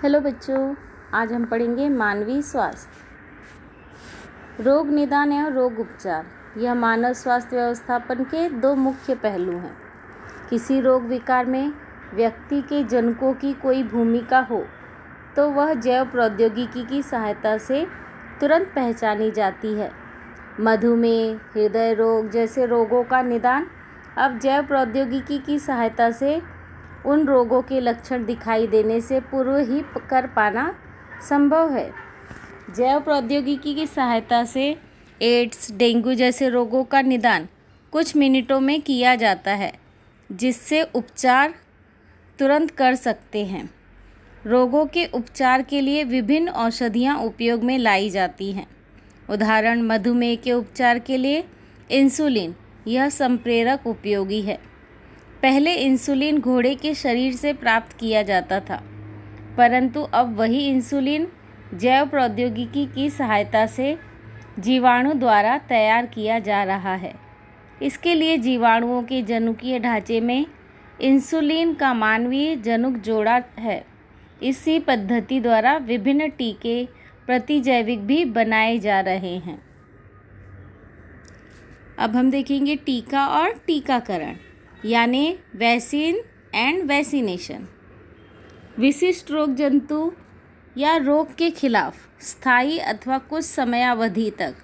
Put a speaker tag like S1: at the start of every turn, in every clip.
S1: Hello बच्चों, आज हम पढ़ेंगे मानवीय स्वास्थ्य। रोग निदान एवं रोग उपचार यह मानव स्वास्थ्य व्यवस्थापन के दो मुख्य पहलू हैं। किसी रोग विकार में व्यक्ति के जनकों की कोई भूमिका हो तो वह जैव प्रौद्योगिकी की सहायता से तुरंत पहचानी जाती है। मधुमेह, हृदय रोग जैसे रोगों का निदान अब जैव प्रौद्योगिकी की सहायता से उन रोगों के लक्षण दिखाई देने से पूर्व ही कर पाना संभव है। जैव प्रौद्योगिकी की सहायता से एड्स, डेंगू जैसे रोगों का निदान कुछ मिनटों में किया जाता है, जिससे उपचार तुरंत कर सकते हैं। रोगों के उपचार के लिए विभिन्न औषधियाँ उपयोग में लाई जाती हैं। उदाहरण, मधुमेह के उपचार के लिए इंसुलिन यह संप्रेरक उपयोगी है। पहले इंसुलिन घोड़े के शरीर से प्राप्त किया जाता था, परंतु अब वही इंसुलिन जैव प्रौद्योगिकी की सहायता से जीवाणु द्वारा तैयार किया जा रहा है। इसके लिए जीवाणुओं के जनुकीय ढांचे में इंसुलिन का मानवीय जनुक जोड़ा है। इसी पद्धति द्वारा विभिन्न टीके प्रतिजैविक भी बनाए जा रहे हैं। अब हम देखेंगे टीका और टीकाकरण यानी वैक्सीन एंड वैक्सीनेशन। विशिष्ट रोग जंतु या रोग के खिलाफ स्थायी अथवा कुछ समयावधि तक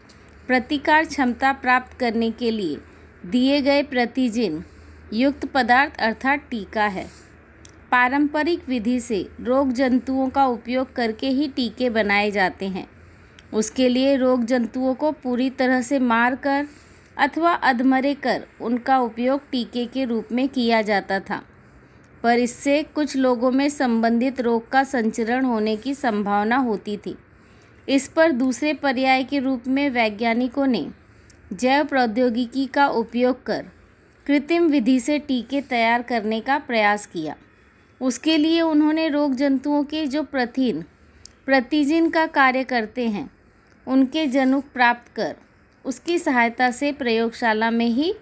S1: प्रतिकार क्षमता प्राप्त करने के लिए दिए गए प्रतिजिन युक्त पदार्थ अर्थात टीका है। पारंपरिक विधि से रोग जंतुओं का उपयोग करके ही टीके बनाए जाते हैं। उसके लिए रोग जंतुओं को पूरी तरह से मार कर अथवा अधमरे कर उनका उपयोग टीके के रूप में किया जाता था, पर इससे कुछ लोगों में संबंधित रोग का संचरण होने की संभावना होती थी। इस पर दूसरे पर्याय के रूप में वैज्ञानिकों ने जैव प्रौद्योगिकी का उपयोग कर कृत्रिम विधि से टीके तैयार करने का प्रयास किया। उसके लिए उन्होंने रोग जंतुओं के जो प्रतिजिन का कार्य करते हैं उनके जनुक प्राप्त कर उसकी सहायता से प्रयोगशाला में ही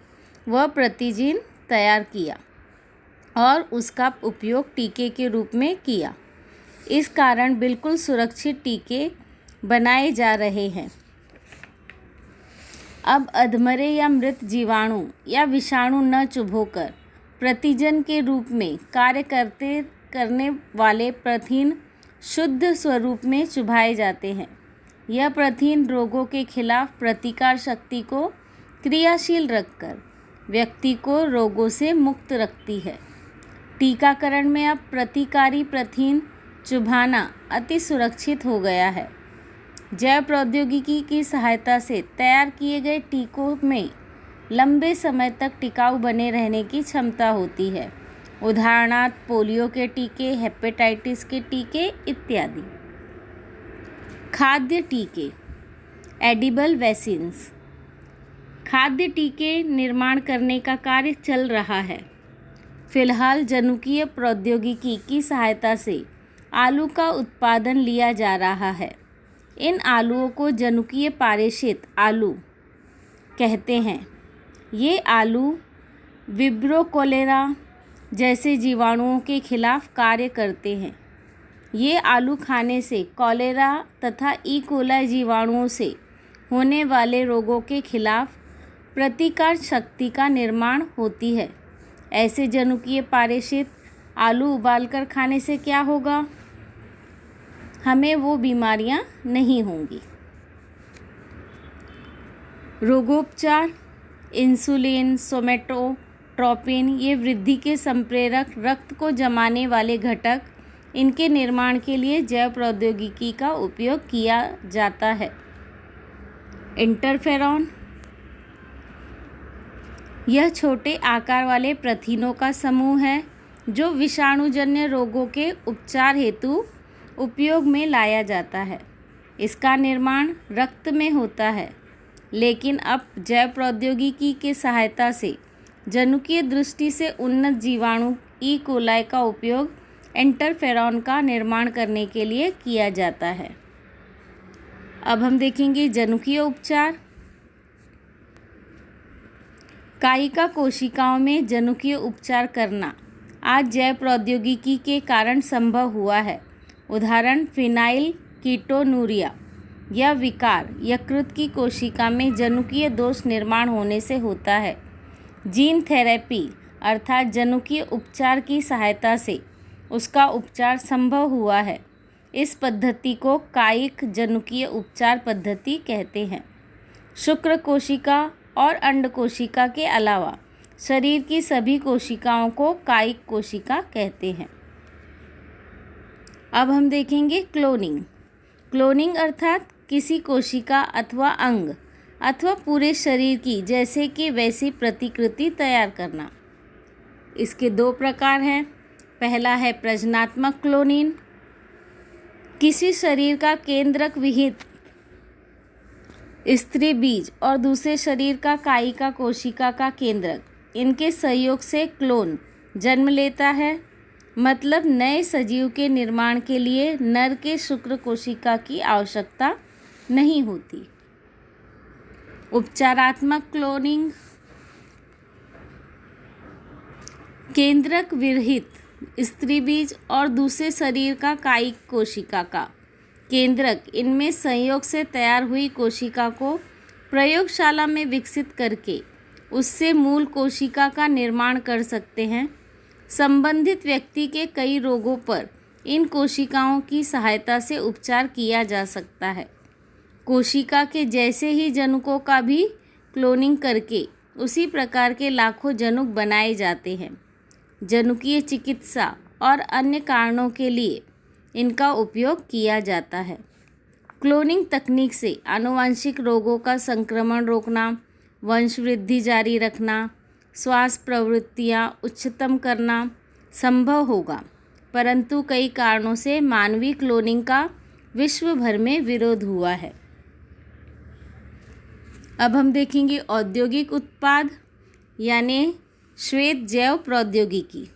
S1: वह प्रतिजिन तैयार किया और उसका उपयोग टीके के रूप में किया। इस कारण बिल्कुल सुरक्षित टीके बनाए जा रहे हैं। अब अधमरे या मृत जीवाणु या विषाणु न चुभोकर प्रतिजन के रूप में कार्य करने वाले प्रथिन शुद्ध स्वरूप में चुभाए जाते हैं। यह प्रथिन रोगों के खिलाफ प्रतिकार शक्ति को क्रियाशील रखकर व्यक्ति को रोगों से मुक्त रखती है। टीकाकरण में अब प्रतिकारी प्रथिन चुभाना अति सुरक्षित हो गया है। जैव प्रौद्योगिकी की सहायता से तैयार किए गए टीकों में लंबे समय तक टिकाऊ बने रहने की क्षमता होती है। उदाहरणार्थ पोलियो के टीके, हेपेटाइटिस के टीके इत्यादि। खाद्य टीके एडिबल वैक्सीन्स। खाद्य टीके निर्माण करने का कार्य चल रहा है। फिलहाल जनुकीय प्रौद्योगिकी की सहायता से आलू का उत्पादन लिया जा रहा है। इन आलूओं को जनुकीय पारेषित आलू कहते हैं। ये आलू विब्रो कोलेरा जैसे जीवाणुओं के खिलाफ कार्य करते हैं। ये आलू खाने से कॉलेरा तथा ई कोलाई जीवाणुओं से होने वाले रोगों के खिलाफ प्रतिकार शक्ति का निर्माण होती है। ऐसे जनुकीय पारेषित आलू उबालकर खाने से क्या होगा? हमें वो बीमारियां नहीं होंगी। रोगोपचार इंसुलिन, सोमेटोट्रोपिन ये वृद्धि के संप्रेरक रक्त को जमाने वाले घटक, इनके निर्माण के लिए जैव प्रौद्योगिकी का उपयोग किया जाता है। इंटरफेरॉन यह छोटे आकार वाले प्रथिनों का समूह है जो विषाणुजन्य रोगों के उपचार हेतु उपयोग में लाया जाता है। इसका निर्माण रक्त में होता है, लेकिन अब जैव प्रौद्योगिकी की सहायता से जनुकीय दृष्टि से उन्नत जीवाणु ई कोलाई का उपयोग इंटरफेरॉन का निर्माण करने के लिए किया जाता है। अब हम देखेंगे जनुकीय उपचार। कायिका कोशिकाओं में जनुकीय उपचार करना आज जैव प्रौद्योगिकी के कारण संभव हुआ है। उदाहरण फिनाइल कीटोनूरिया। यह विकार यकृत की कोशिका में जनुकीय दोष निर्माण होने से होता है। जीन थेरेपी अर्थात जनुकीय उपचार की सहायता से उसका उपचार संभव हुआ है। इस पद्धति को कायिक जनुकीय उपचार पद्धति कहते हैं। शुक्र कोशिका और अंड कोशिका के अलावा शरीर की सभी कोशिकाओं को कायिक कोशिका कहते हैं। अब हम देखेंगे क्लोनिंग। क्लोनिंग अर्थात किसी कोशिका अथवा अंग अथवा पूरे शरीर की जैसे कि वैसी प्रतिकृति तैयार करना। इसके दो प्रकार हैं। पहला है प्रजनात्मक क्लोनिंग। किसी शरीर का केंद्रक विहित स्त्री बीज और दूसरे शरीर का कायिका कोशिका का केंद्रक, इनके सहयोग से क्लोन जन्म लेता है। मतलब नए सजीव के निर्माण के लिए नर के शुक्र कोशिका की आवश्यकता नहीं होती। उपचारात्मक क्लोनिंग केंद्रक विरहित स्त्री बीज और दूसरे शरीर का कायिक कोशिका का केंद्रक, इनमें संयोग से तैयार हुई कोशिका को प्रयोगशाला में विकसित करके उससे मूल कोशिका का निर्माण कर सकते हैं। संबंधित व्यक्ति के कई रोगों पर इन कोशिकाओं की सहायता से उपचार किया जा सकता है। कोशिका के जैसे ही जनुकों का भी क्लोनिंग करके उसी प्रकार के लाखों जनुक बनाए जाते हैं। जनुकीय चिकित्सा और अन्य कारणों के लिए इनका उपयोग किया जाता है। क्लोनिंग तकनीक से आनुवंशिक रोगों का संक्रमण रोकना, वंश वृद्धि जारी रखना, श्वास प्रवृत्तियाँ उच्चतम करना संभव होगा, परंतु कई कारणों से मानवीय क्लोनिंग का विश्व भर में विरोध हुआ है। अब हम देखेंगे औद्योगिक उत्पाद यानी श्वेत जैव प्रौद्योगिकी।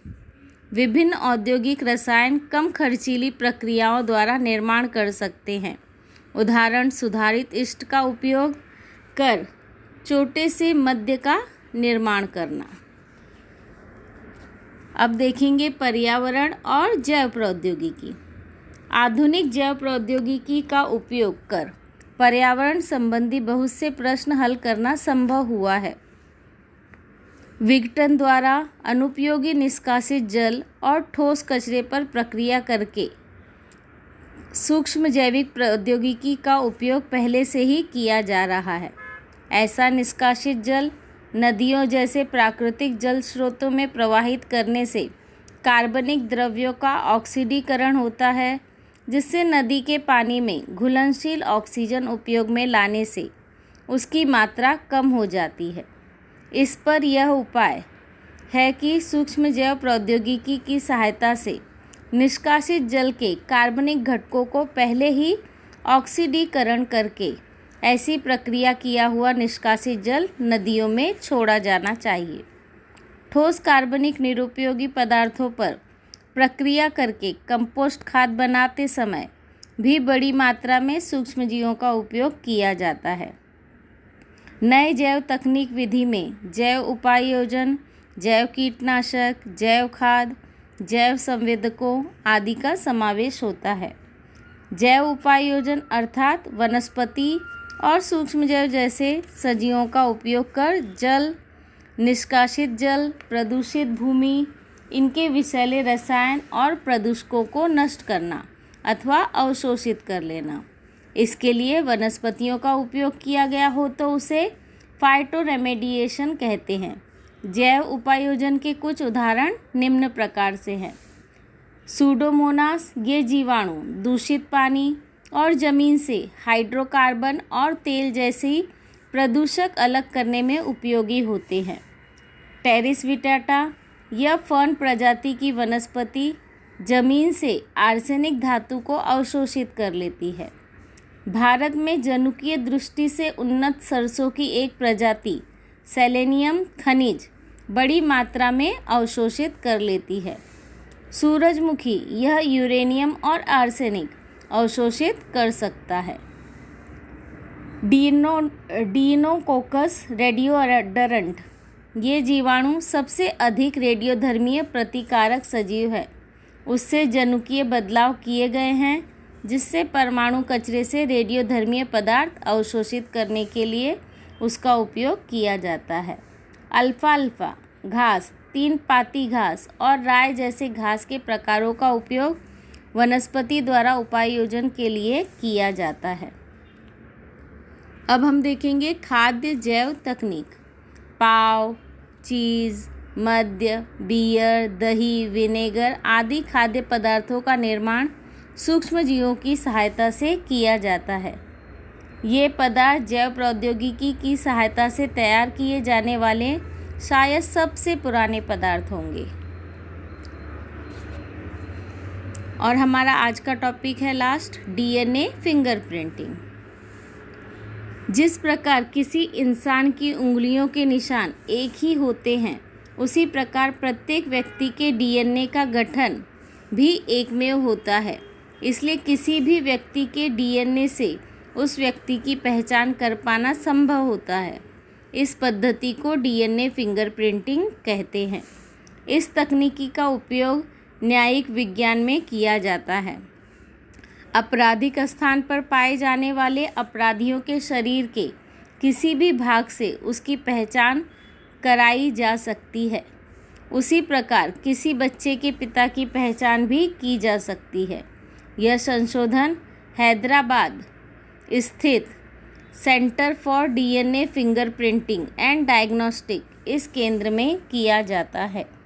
S1: विभिन्न औद्योगिक रसायन कम खर्चीली प्रक्रियाओं द्वारा निर्माण कर सकते हैं। उदाहरण सुधारित ईस्ट का उपयोग कर छोटे से मद्य का निर्माण करना। अब देखेंगे पर्यावरण और जैव प्रौद्योगिकी। आधुनिक जैव प्रौद्योगिकी का उपयोग कर पर्यावरण संबंधी बहुत से प्रश्न हल करना संभव हुआ है। विघटन द्वारा अनुपयोगी निष्कासित जल और ठोस कचरे पर प्रक्रिया करके सूक्ष्म जैविक प्रौद्योगिकी का उपयोग पहले से ही किया जा रहा है। ऐसा निष्कासित जल नदियों जैसे प्राकृतिक जल स्रोतों में प्रवाहित करने से कार्बनिक द्रव्यों का ऑक्सीडीकरण होता है, जिससे नदी के पानी में घुलनशील ऑक्सीजन उपयोग में लाने से उसकी मात्रा कम हो जाती है। इस पर यह उपाय है कि सूक्ष्म जैव प्रौद्योगिकी की सहायता से निष्कासित जल के कार्बनिक घटकों को पहले ही ऑक्सीडीकरण करके ऐसी प्रक्रिया किया हुआ निष्कासित जल नदियों में छोड़ा जाना चाहिए। ठोस कार्बनिक निरुपयोगी पदार्थों पर प्रक्रिया करके कंपोस्ट खाद बनाते समय भी बड़ी मात्रा में सूक्ष्मजीवों का उपयोग किया जाता है। नए जैव तकनीक विधि में जैव उपाययोजन, जैव कीटनाशक, जैव खाद, जैव संवेदकों आदि का समावेश होता है। जैव उपाययोजन अर्थात वनस्पति और सूक्ष्म जैव जैसे सजीवों का उपयोग कर जल, निष्कासित जल, प्रदूषित भूमि, इनके विषैले रसायन और प्रदूषकों को नष्ट करना अथवा अवशोषित कर लेना। इसके लिए वनस्पतियों का उपयोग किया गया हो तो उसे फाइटोरेमेडिएशन कहते हैं। जैव उपाययोजन के कुछ उदाहरण निम्न प्रकार से हैं। सूडोमोनास, ये जीवाणु दूषित पानी और ज़मीन से हाइड्रोकार्बन और तेल जैसी प्रदूषक अलग करने में उपयोगी होते हैं। टेरिस विटाटा, यह फर्न प्रजाति की वनस्पति जमीन से आर्सेनिक धातु को अवशोषित कर लेती है। भारत में जनुकीय दृष्टि से उन्नत सरसों की एक प्रजाति सेलेनियम खनिज बड़ी मात्रा में अवशोषित कर लेती है। सूरजमुखी, यह यूरेनियम और आर्सेनिक अवशोषित कर सकता है। डीनोकोकस रेडियोडरंट, ये जीवाणु सबसे अधिक रेडियोधर्मीय प्रतिकारक सजीव है। उससे जनुकीय बदलाव किए गए हैं, जिससे परमाणु कचरे से रेडियोधर्मी पदार्थ अवशोषित करने के लिए उसका उपयोग किया जाता है। अल्फाल्फा घास, तीन पाती घास और राय जैसे घास के प्रकारों का उपयोग वनस्पति द्वारा उपायोजन के लिए किया जाता है। अब हम देखेंगे खाद्य जैव तकनीक। पाव, चीज़, मद्य, बियर, दही, विनेगर आदि खाद्य पदार्थों का निर्माण सूक्ष्म जीवों की सहायता से किया जाता है। ये पदार्थ जैव प्रौद्योगिकी की सहायता से तैयार किए जाने वाले शायद सबसे पुराने पदार्थ होंगे। और हमारा आज का टॉपिक है लास्ट, डीएनए फिंगरप्रिंटिंग। जिस प्रकार किसी इंसान की उंगलियों के निशान एक ही होते हैं, उसी प्रकार प्रत्येक व्यक्ति के डीएनए का गठन भी एकमेव होता है। इसलिए किसी भी व्यक्ति के डीएनए से उस व्यक्ति की पहचान कर पाना संभव होता है। इस पद्धति को डीएनए फिंगरप्रिंटिंग कहते हैं। इस तकनीकी का उपयोग न्यायिक विज्ञान में किया जाता है। आपराधिक स्थान पर पाए जाने वाले अपराधियों के शरीर के किसी भी भाग से उसकी पहचान कराई जा सकती है। उसी प्रकार किसी बच्चे के पिता की पहचान भी की जा सकती है। यह संशोधन हैदराबाद स्थित centre for DNA fingerprinting and diagnostic इस केंद्र में किया जाता है।